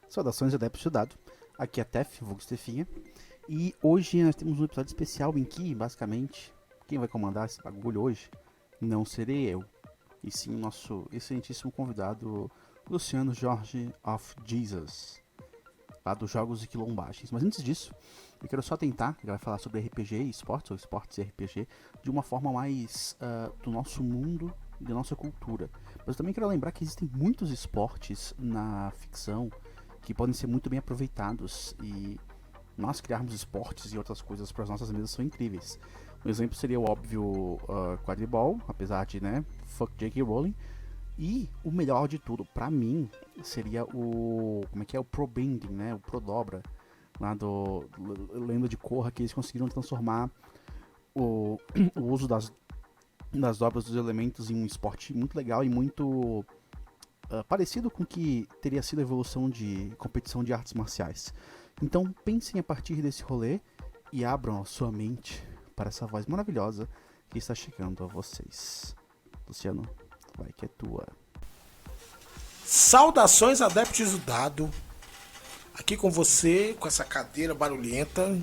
Saudações adeptos do dado, aqui é a Tef, vulgo Stefinha, e hoje nós temos um episódio especial em que, basicamente, quem vai comandar esse bagulho hoje não serei eu, e sim o nosso excelentíssimo convidado Luciano Jorge of Jesus, lá dos Jogos e Quilombagens. Mas antes disso, eu quero só tentar, ele vai falar sobre RPG e esportes, ou esportes e RPG, de uma forma mais do nosso mundo e da nossa cultura. Mas eu também quero lembrar que existem muitos esportes na ficção que podem ser muito bem aproveitados, e nós criarmos esportes e outras coisas para as nossas mesas são incríveis. Um exemplo seria o óbvio quadribol, apesar de, né, fuck J.K. Rowling. E o melhor de tudo, pra mim, seria o, como é que é, o Pro Bending, né, o Pro Dobra, lá do Lenda de Korra, que eles conseguiram transformar o uso das dobras dos elementos em um esporte muito legal e muito parecido com o que teria sido a evolução de competição de artes marciais. Então pensem a partir desse rolê e abram a sua mente para essa voz maravilhosa que está chegando a vocês. Luciano, vai que é tua. Saudações adeptos do dado. Aqui com você, com essa cadeira barulhenta,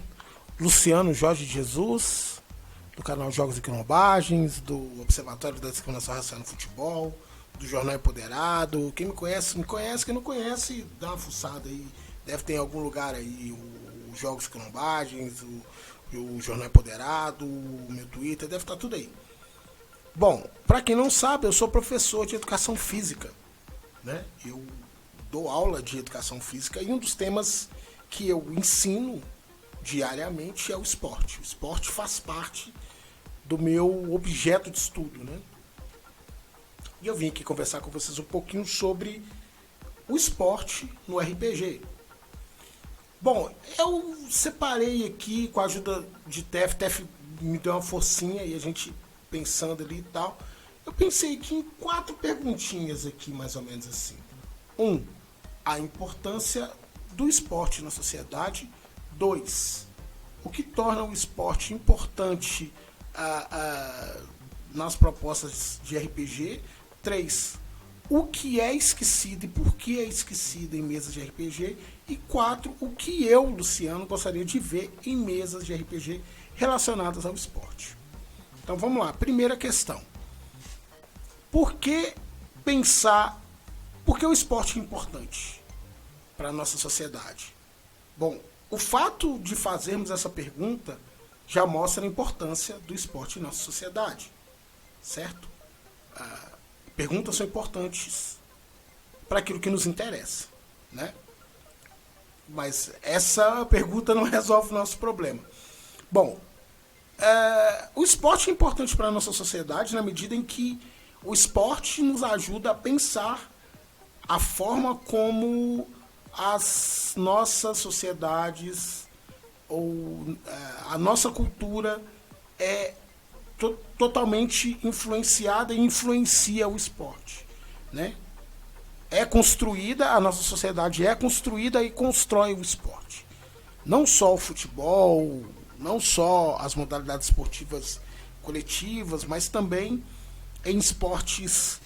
Luciano Jorge Jesus, do canal Jogos e Quilombagens, do Observatório da Discriminação Racial no Futebol, do Jornal Empoderado. Quem me conhece, quem não conhece, dá uma fuçada aí. Deve ter em algum lugar aí o Jogos e Quilombagens, o Jornal Empoderado, o meu Twitter, deve estar tudo aí. Bom, para quem não sabe, eu sou professor de Educação Física, né? Eu dou aula de Educação Física e um dos temas que eu ensino diariamente é o esporte. O esporte faz parte do meu objeto de estudo, né? E eu vim aqui conversar com vocês um pouquinho sobre o esporte no RPG. Bom, eu separei aqui com a ajuda de Tef me deu uma forcinha e a gente pensando ali e tal. Eu pensei aqui em 4 perguntinhas aqui, mais ou menos assim. 1. A importância do esporte na sociedade. 2. O que torna o esporte importante nas propostas de RPG. 3. O que é esquecido e por que é esquecido em mesas de RPG. E 4. O que eu, Luciano, gostaria de ver em mesas de RPG relacionadas ao esporte. Então vamos lá. Primeira questão. Por que o esporte é importante para a nossa sociedade? Bom, o fato de fazermos essa pergunta já mostra a importância do esporte em nossa sociedade, certo? Perguntas são importantes para aquilo que nos interessa, né? Mas essa pergunta não resolve o nosso problema. Bom, o esporte é importante para a nossa sociedade na medida em que o esporte nos ajuda a pensar a forma como as nossas sociedades ou a nossa cultura é totalmente influenciada e influencia o esporte, né? A nossa sociedade é construída e constrói o esporte. Não só o futebol, não só as modalidades esportivas coletivas, mas também em esportes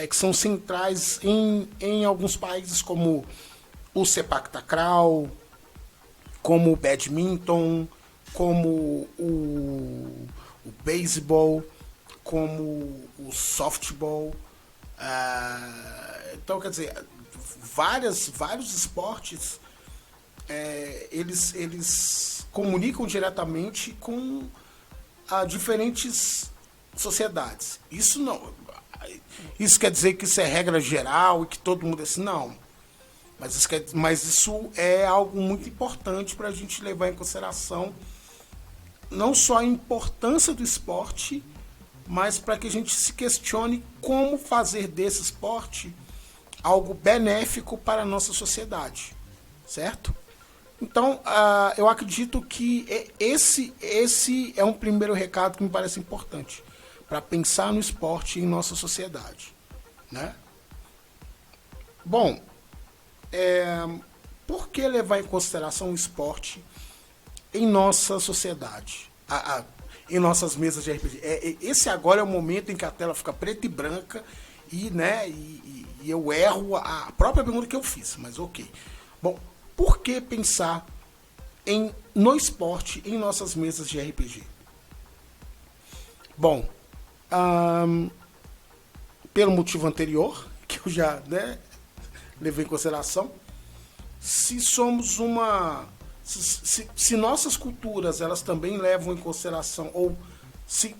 que são centrais em alguns países, como o Sepak Takraw, como o badminton, como o beisebol, como o softball. Então, quer dizer, vários esportes eles comunicam diretamente com diferentes sociedades. Isso quer dizer que isso é regra geral e que todo mundo é assim? Não. Mas isso é algo muito importante para a gente levar em consideração não só a importância do esporte, mas para que a gente se questione como fazer desse esporte algo benéfico para a nossa sociedade, certo? Então, eu acredito que esse é um primeiro recado que me parece importante para pensar no esporte em nossa sociedade, né? Bom, por que levar em consideração o esporte em nossa sociedade, em nossas mesas de RPG? Esse agora é o momento em que a tela fica preta e branca e eu erro a própria pergunta que eu fiz, mas ok. Bom, por que pensar no esporte em nossas mesas de RPG? Bom, pelo motivo anterior, que eu já, né, levei em consideração, se somos uma... Se nossas culturas elas também levam em consideração, ou se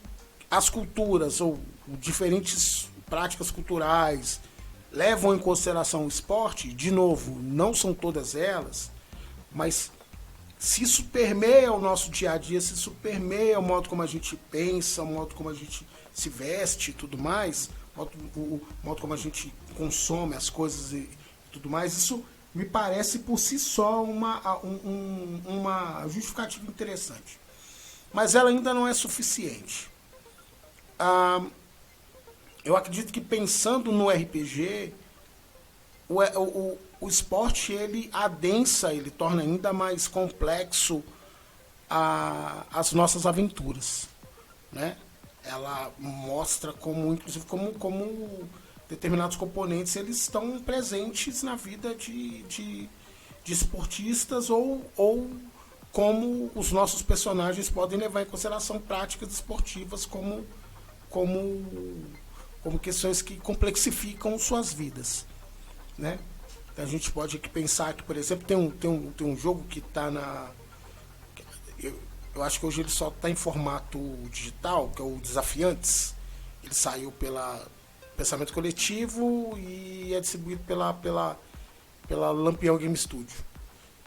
as culturas ou diferentes práticas culturais levam em consideração o esporte, de novo, não são todas elas, mas se isso permeia o nosso dia a dia, se isso permeia o modo como a gente pensa, o modo como a gente se veste e tudo mais, o modo como a gente consome as coisas e tudo mais, isso me parece por si só uma justificativa interessante. Mas ela ainda não é suficiente. Eu acredito que pensando no RPG, o esporte ele adensa, ele torna ainda mais complexo as nossas aventuras, né? Ela mostra como, inclusive, como determinados componentes eles estão presentes na vida de esportistas ou como os nossos personagens podem levar em consideração práticas esportivas como questões que complexificam suas vidas, né? Então, a gente pode aqui pensar que, por exemplo, tem um jogo que está na... Eu acho que hoje ele só está em formato digital, que é o Desafiantes. Ele saiu pela Pensamento Coletivo e é distribuído pela Lampião Game Studio,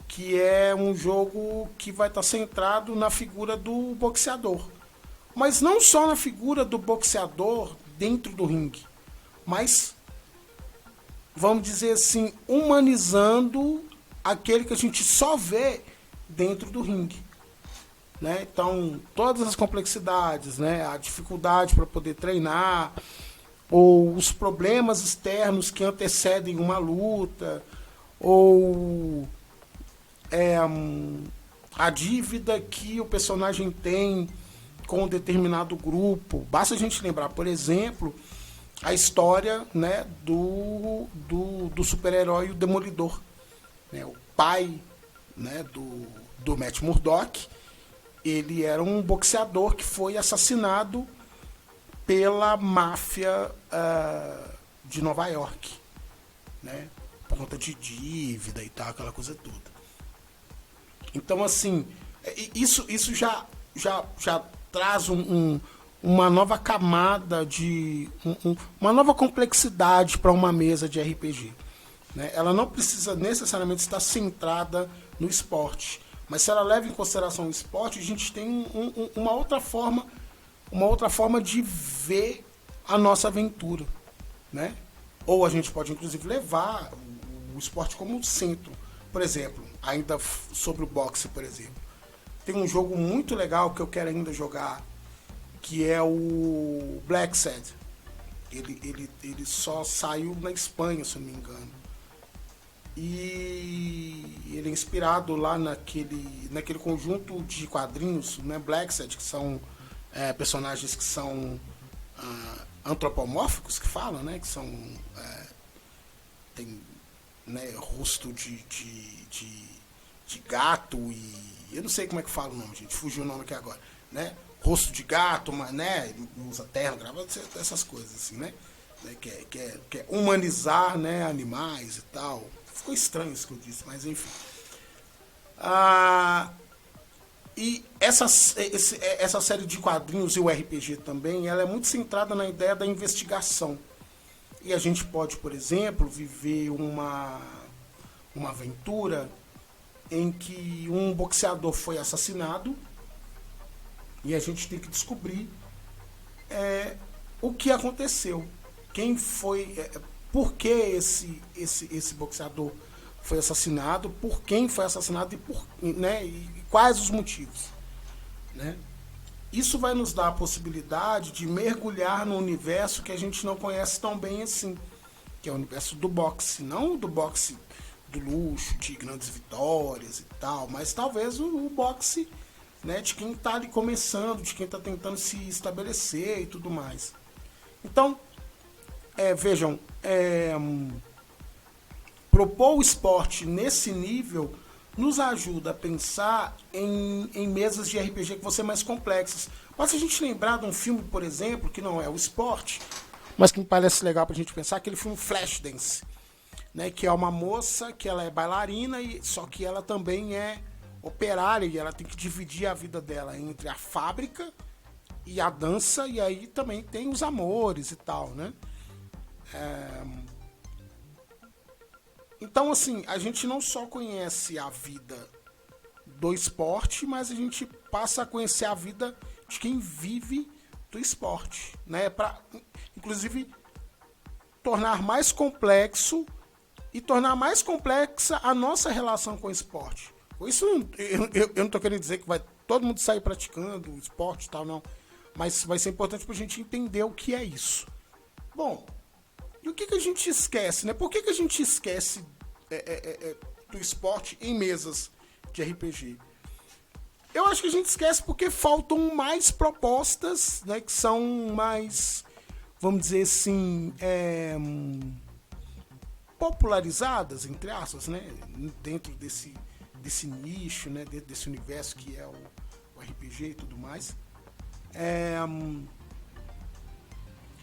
que é um jogo que vai estar centrado na figura do boxeador. Mas não só na figura do boxeador dentro do ringue, mas, vamos dizer assim, humanizando aquele que a gente só vê dentro do ringue, né? Então, todas as complexidades, né? A dificuldade para poder treinar, ou os problemas externos que antecedem uma luta, ou a dívida que o personagem tem com um determinado grupo. Basta a gente lembrar, por exemplo, a história, né, do super-herói o Demolidor, né? O pai, né, do Matt Murdock, ele era um boxeador que foi assassinado pela máfia de Nova York, né, por conta de dívida e tal, aquela coisa toda. Então, assim, isso já traz uma nova camada uma nova complexidade para uma mesa de RPG, né? Ela não precisa necessariamente estar centrada no esporte, mas se ela leva em consideração o esporte, a gente tem uma outra forma de ver a nossa aventura, né? Ou a gente pode inclusive levar o esporte como centro. Por exemplo, ainda sobre o boxe, por exemplo, tem um jogo muito legal que eu quero ainda jogar, que é o Black Sad. Ele só saiu na Espanha, se eu não me engano. E ele é inspirado lá naquele conjunto de quadrinhos, né, Black Sad, que são personagens que são antropomórficos, que falam, né, que são tem, né, rosto de gato e eu não sei como é que fala o nome, gente, fugiu o nome aqui agora, né? Rosto de gato, mas, né, usa terno, grava essas coisas assim, né? Que é humanizar, né, animais e tal. Ficou estranho isso que eu disse, mas enfim. E essa série de quadrinhos e o RPG também, ela é muito centrada na ideia da investigação. E a gente pode, por exemplo, viver uma aventura em que um boxeador foi assassinado e a gente tem que descobrir o que aconteceu, quem foi, por que esse boxeador foi assassinado, por quem foi assassinado e quais os motivos, né? Isso vai nos dar a possibilidade de mergulhar no universo que a gente não conhece tão bem assim, que é o universo do boxe, não do boxe do luxo, de grandes vitórias e tal, mas talvez o boxe, né, de quem está ali começando, de quem está tentando se estabelecer e tudo mais. Então, vejam, propor o esporte nesse nível nos ajuda a pensar em mesas de RPG que vão ser mais complexas. Basta a gente lembrar de um filme, por exemplo, que não é o esporte, mas que me parece legal pra gente pensar, aquele filme Flashdance, né, que é uma moça que ela é bailarina, só que ela também é operária e ela tem que dividir a vida dela entre a fábrica e a dança, e aí também tem os amores e tal, né? Então, assim, a gente não só conhece a vida do esporte, mas a gente passa a conhecer a vida de quem vive do esporte, né? Para, inclusive, tornar mais complexo e tornar mais complexa a nossa relação com o esporte. Isso eu não estou querendo dizer que vai todo mundo sair praticando esporte e tal, não. Mas vai ser importante para a gente entender o que é isso. Bom, e o que a gente esquece, né? Por que a gente esquece do esporte em mesas de RPG? Eu acho que a gente esquece porque faltam mais propostas, né? Que são mais, vamos dizer assim, popularizadas, entre aspas, né? Dentro desse nicho, né? Dentro desse universo que é o RPG e tudo mais.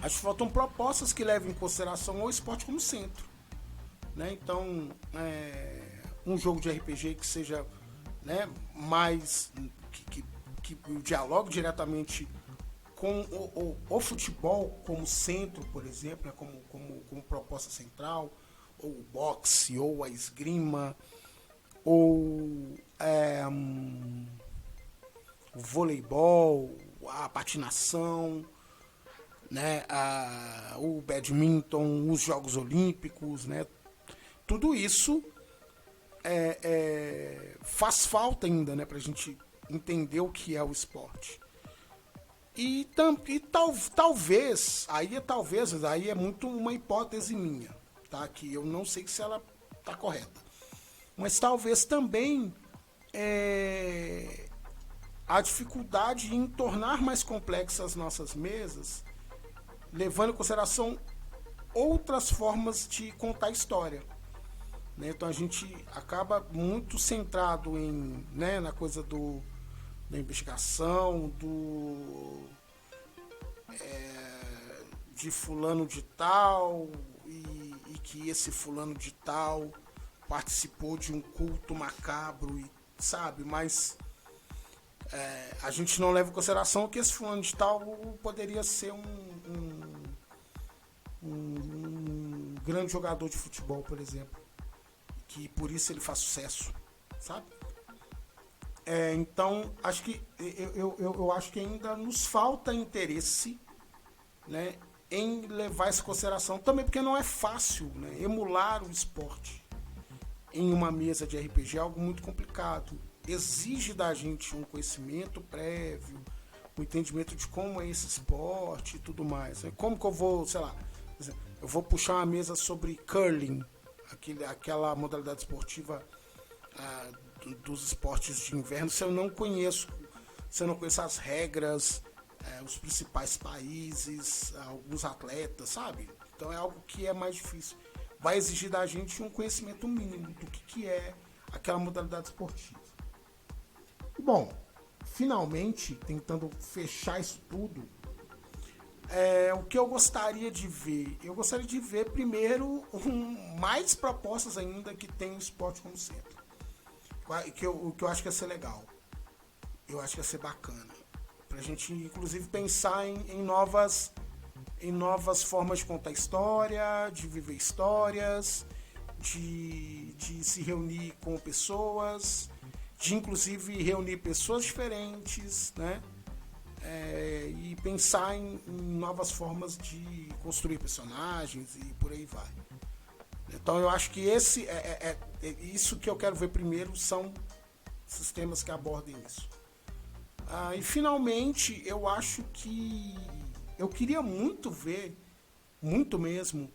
Acho que faltam propostas que levem em consideração o esporte como centro, né? Então, um jogo de RPG que seja, né, mais que dialogue diretamente com o futebol como centro, por exemplo, né, como proposta central, ou o boxe, ou a esgrima, ou o voleibol, a patinação, né, o badminton, os Jogos Olímpicos, né, tudo isso faz falta ainda, né, para a gente entender o que é o esporte. E talvez, aí é muito uma hipótese minha, tá, que eu não sei se ela está correta, mas talvez também a dificuldade em tornar mais complexas as nossas mesas, levando em consideração outras formas de contar história, né? Então a gente acaba muito centrado na coisa da investigação, de fulano de tal, e que esse fulano de tal participou de um culto macabro, sabe? Mas a gente não leva em consideração que esse fulano de tal poderia ser um grande jogador de futebol, por exemplo, que por isso ele faz sucesso, sabe? Então, acho que eu acho que ainda nos falta interesse, né, em levar essa consideração, também porque não é fácil, né, emular o esporte em uma mesa de RPG é algo muito complicado. Exige da gente um conhecimento prévio, um entendimento de como é esse esporte e tudo mais. Como que eu vou, sei lá, eu vou puxar uma mesa sobre curling, aquela modalidade esportiva dos esportes de inverno, se eu não conheço as regras, os principais países, alguns atletas, sabe? Então é algo que é mais difícil. Vai exigir da gente um conhecimento mínimo do que é aquela modalidade esportiva. Bom, finalmente, tentando fechar isso tudo, o que eu gostaria de ver? Eu gostaria de ver, primeiro, mais propostas ainda que tem o esporte como centro. O que eu acho que ia ser legal. Eu acho que ia ser bacana. Pra gente, inclusive, pensar em novas formas de contar história, de viver histórias, de se reunir com pessoas, de inclusive reunir pessoas diferentes, né? E pensar em novas formas de construir personagens e por aí vai. Então eu acho que isso que eu quero ver primeiro, são sistemas que abordem isso. E finalmente eu acho que eu queria muito ver, muito mesmo,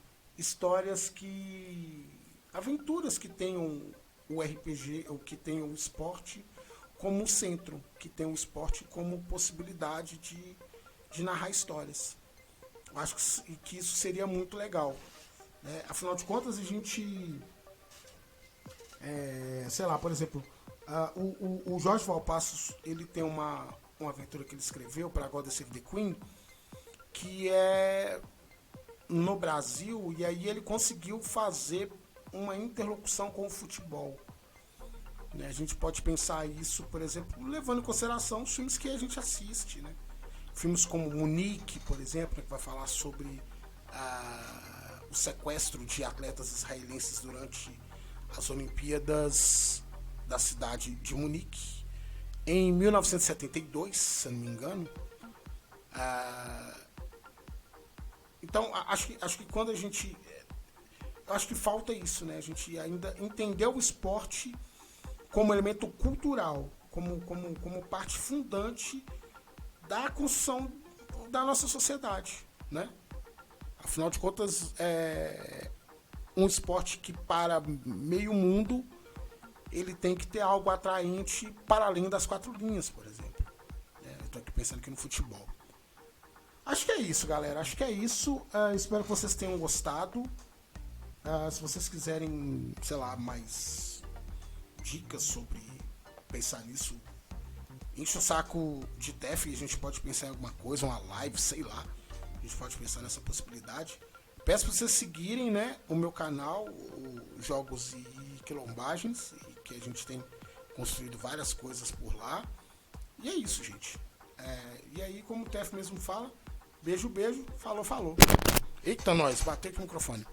aventuras que tenham o RPG, ou que tenham o esporte como centro, que tenham o esporte como possibilidade de narrar histórias. Eu acho que isso seria muito legal, né? Afinal de contas, a gente sei lá, por exemplo, o Jorge Valpassos, ele tem uma aventura que ele escreveu para God Save the Queen, que é no Brasil, e aí ele conseguiu fazer uma interlocução com o futebol. Né? A gente pode pensar isso, por exemplo, levando em consideração os filmes que a gente assiste, né? Filmes como Munique, por exemplo, que vai falar sobre o sequestro de atletas israelenses durante as Olimpíadas da cidade de Munique, em 1972, se não me engano. Então, acho que quando a gente... acho que falta isso, né? A gente ainda entender o esporte como elemento cultural, como parte fundante da construção da nossa sociedade, né? Afinal de contas, é um esporte que para meio mundo ele tem que ter algo atraente para além das quatro linhas, por exemplo. Eu estou aqui pensando aqui no futebol. Acho que é isso, galera. Acho que é isso. Espero que vocês tenham gostado. Se vocês quiserem, sei lá, mais dicas sobre pensar nisso, enche o saco de Tef e a gente pode pensar em alguma coisa, uma live, sei lá. A gente pode pensar nessa possibilidade. Peço para vocês seguirem, né, o meu canal, o Jogos e Quilombagens, que a gente tem construído várias coisas por lá. E é isso, gente. E aí, como o Tef mesmo fala, beijo, falou. Eita, nós, bateu aqui o microfone.